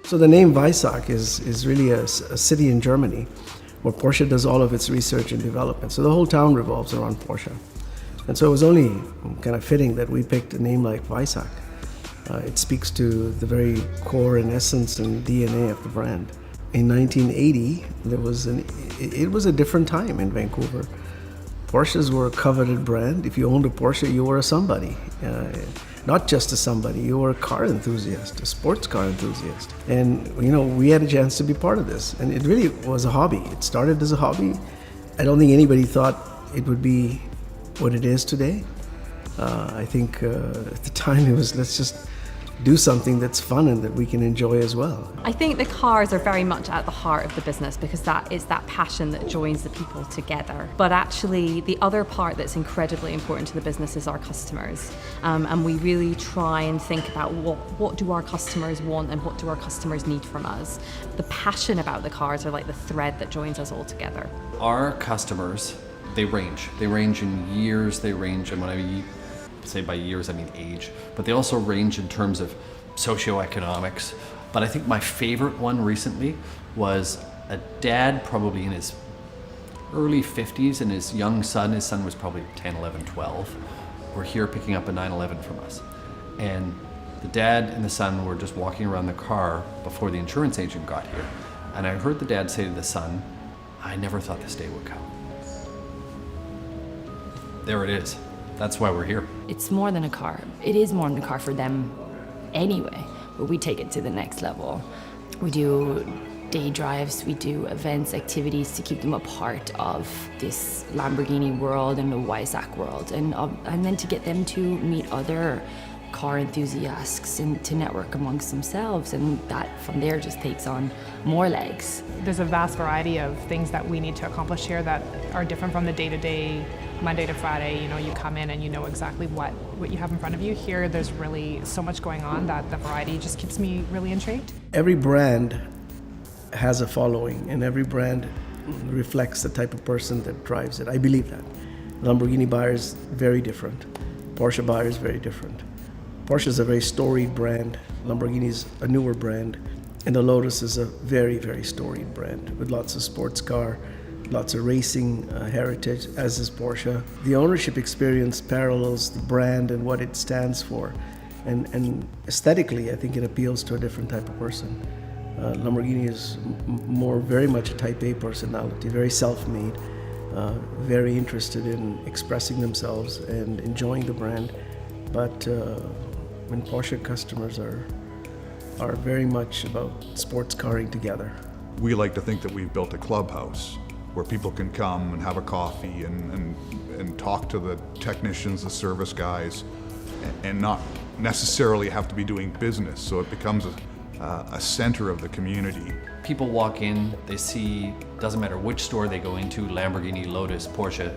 So the name Weissach is really a city in Germany where Porsche does all of its research and development. So the whole town revolves around Porsche. And so it was only kind of fitting that we picked a name like Weissach. It speaks to the very core and essence and DNA of the brand. In 1980, it was a different time in Vancouver. Porsches were a coveted brand. If you owned a Porsche, you were a somebody. Not just a somebody, you were a car enthusiast, a sports car enthusiast. And we had a chance to be part of this. And it really was a hobby. It started as a hobby. I don't think anybody thought it would be what it is today. I think at the time it was, let's just do something that's fun and that we can enjoy as well. I think the cars are very much at the heart of the business because that is that passion that joins the people together. But actually the other part that's incredibly important to the business is our customers. And we really try and think about what do our customers want and what do our customers need from us. The passion about the cars are like the thread that joins us all together. Our customers, they range in years, they range, and when I say by years, I mean age, but they also range in terms of socioeconomics. But I think my favorite one recently was a dad probably in his early 50s and his son was probably 10, 11, 12, were here picking up a 911 from us. And the dad and the son were just walking around the car before the insurance agent got here. And I heard the dad say to the son, "I never thought this day would come." There it is. That's why we're here. It's more than a car. It is more than a car for them anyway, but we take it to the next level. We do day drives, we do events, activities to keep them a part of this Lamborghini world and the Weissach world, and then to get them to meet other car enthusiasts and to network amongst themselves, and that from there just takes on more legs. There's a vast variety of things that we need to accomplish here that are different from the day-to-day, Monday to Friday. You come in and you know exactly what you have in front of you. Here there's really so much going on that the variety just keeps me really intrigued. Every brand has a following and every brand reflects the type of person that drives it. I believe that. Lamborghini buyers, very different. Porsche buyers, very different. Porsche is a very storied brand. Lamborghini is a newer brand. And the Lotus is a very, very storied brand with lots of sports car, lots of racing heritage, as is Porsche. The ownership experience parallels the brand and what it stands for. And aesthetically, I think it appeals to a different type of person. Lamborghini is very much a type A personality, very self-made, very interested in expressing themselves and enjoying the brand. But when Porsche customers are very much about sports caring together. We like to think that we've built a clubhouse where people can come and have a coffee and talk to the technicians, the service guys, and not necessarily have to be doing business. So it becomes a center of the community. People walk in, they see, doesn't matter which store they go into, Lamborghini, Lotus, Porsche,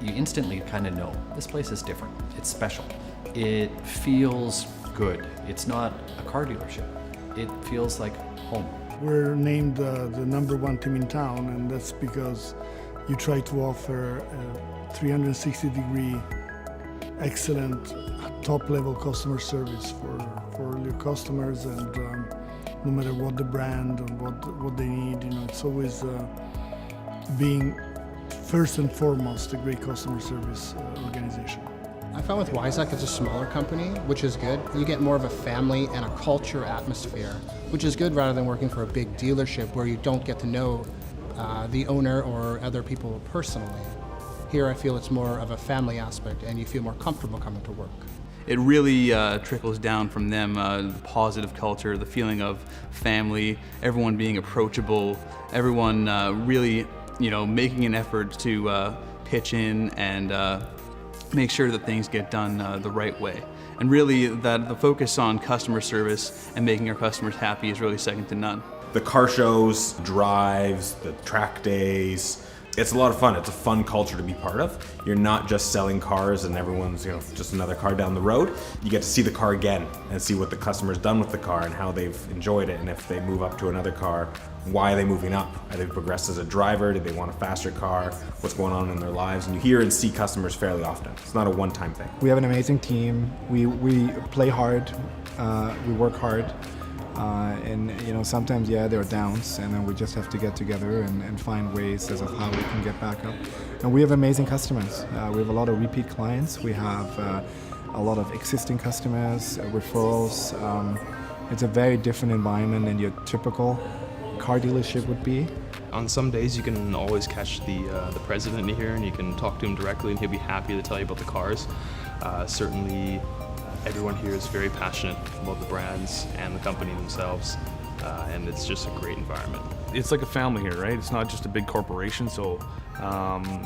you instantly kind of know this place is different. It's special. It feels good. It's not a car dealership. It feels like home. We're named the #1 team in town, and that's because you try to offer a 360-degree excellent top-level customer service for your customers, and no matter what the brand and what they need, it's always being first and foremost a great customer service organization. I found with Weissach it's a smaller company, which is good. You get more of a family and a culture atmosphere, which is good rather than working for a big dealership where you don't get to know the owner or other people personally. Here I feel it's more of a family aspect and you feel more comfortable coming to work. It really trickles down from them, the positive culture, the feeling of family, everyone being approachable, everyone really making an effort to pitch in and make sure that things get done the right way. And really that the focus on customer service and making our customers happy is really second to none. The car shows, drives, the track days, it's a lot of fun. It's a fun culture to be part of. You're not just selling cars and everyone's just another car down the road. You get to see the car again and see what the customer's done with the car and how they've enjoyed it, and if they move up to another car, why are they moving up? Are they progressed as a driver? Did they want a faster car? What's going on in their lives? And you hear and see customers fairly often. It's not a one-time thing. We have an amazing team. We play hard. We work hard. And you know, sometimes there are downs, and then we just have to get together and find ways as of how we can get back up. And we have amazing customers. We have a lot of repeat clients. We have a lot of existing customers, referrals. It's a very different environment than your typical car dealership would be. On some days you can always catch the president here, and you can talk to him directly, and he'll be happy to tell you about the cars. Certainly everyone here is very passionate about the brands and the company themselves, and it's just a great environment. It's like a family here, right? It's not just a big corporation, so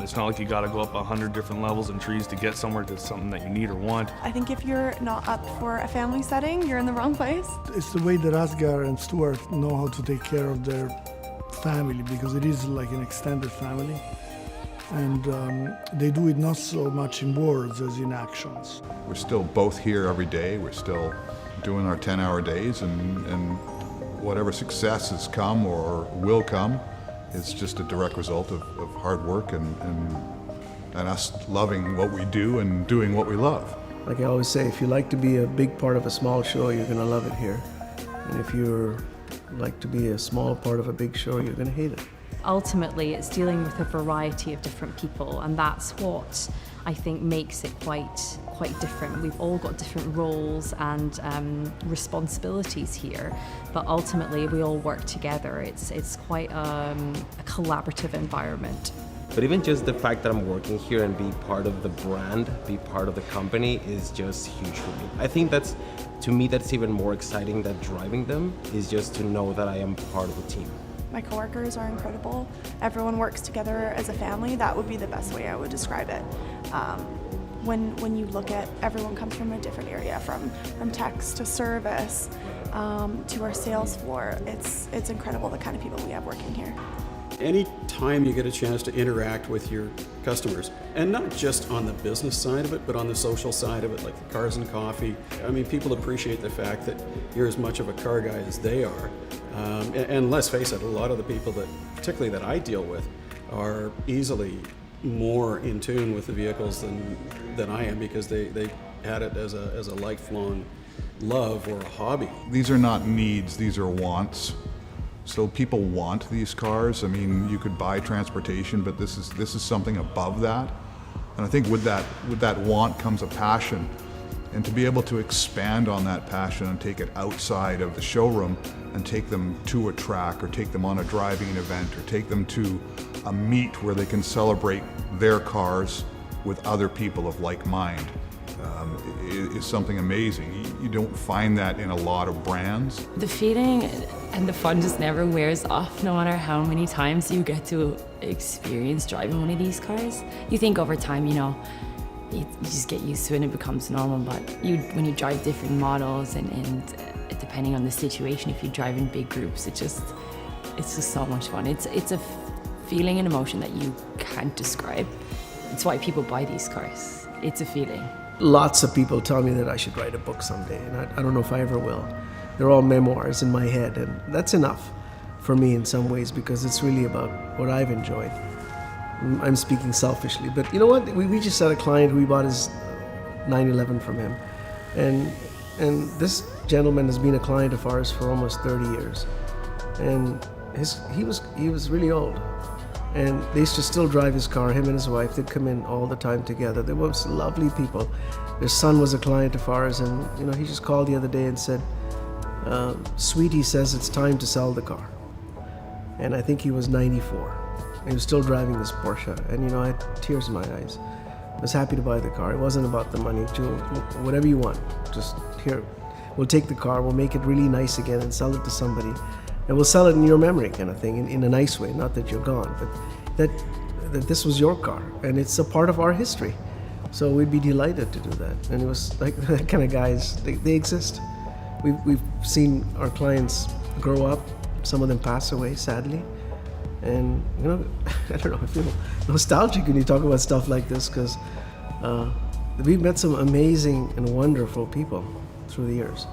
it's not like you gotta go up 100 different levels and trees to get somewhere to something that you need or want. I think if you're not up for a family setting, you're in the wrong place. It's the way that Asgar and Stuart know how to take care of their family, because it is like an extended family. And they do it not so much in words as in actions. We're still both here every day. We're still doing our 10-hour days, and whatever success has come or will come is just a direct result of hard work and us loving what we do and doing what we love. Like I always say, if you like to be a big part of a small show, you're going to love it here. And if you like to be a small part of a big show, you're going to hate it. Ultimately, it's dealing with a variety of different people, and that's what I think makes it quite different. We've all got different roles and responsibilities here, but ultimately we all work together. It's quite a collaborative environment. But even just the fact that I'm working here and be part of the brand, be part of the company is just huge for me. I think that's even more exciting than driving them, is just to know that I am part of the team. My coworkers are incredible. Everyone works together as a family. That would be the best way I would describe it. When you look at, everyone comes from a different area, from techs to service to our sales floor. It's incredible the kind of people we have working here. Any time you get a chance to interact with your customers, and not just on the business side of it, but on the social side of it, like the cars and coffee. I mean, people appreciate the fact that you're as much of a car guy as they are. And let's face it, a lot of the people that, particularly that I deal with, are easily more in tune with the vehicles than I am, because they had it as a lifelong love or a hobby. These are not needs, these are wants. So people want these cars. I mean, you could buy transportation, but this is something above that. And I think with that want comes a passion. And to be able to expand on that passion and take it outside of the showroom and take them to a track, or take them on a driving event, or take them to a meet where they can celebrate their cars with other people of like mind, is something amazing. You don't find that in a lot of brands. The feeling and the fun just never wears off, no matter how many times you get to experience driving one of these cars. You think over time, you just get used to it and it becomes normal, but when you drive different models and depending on the situation, if you drive in big groups, it's just so much fun. It's a feeling and emotion that you can't describe. It's why people buy these cars. It's a feeling. Lots of people tell me that I should write a book someday, and I don't know if I ever will. They're all memoirs in my head, and that's enough for me in some ways, because it's really about what I've enjoyed. I'm speaking selfishly, but you know what? We just had a client who we bought his 911 from him, and this gentleman has been a client of ours for almost 30 years, and he was really old, and they used to still drive his car. Him and his wife, they'd come in all the time together. They were lovely people. Their son was a client of ours, and he just called the other day and said, "Sweetie says it's time to sell the car," and I think he was 94. He was still driving this Porsche, and I had tears in my eyes. I was happy to buy the car. It wasn't about the money. Jewel, whatever you want, just here. We'll take the car, we'll make it really nice again and sell it to somebody. And we'll sell it in your memory, kind of thing, in a nice way. Not that you're gone, but that this was your car, and it's a part of our history. So we'd be delighted to do that. And it was like, that kind of guys, they exist. We've seen our clients grow up. Some of them pass away, sadly. And, I don't know, I feel nostalgic when you talk about stuff like this, because we've met some amazing and wonderful people through the years.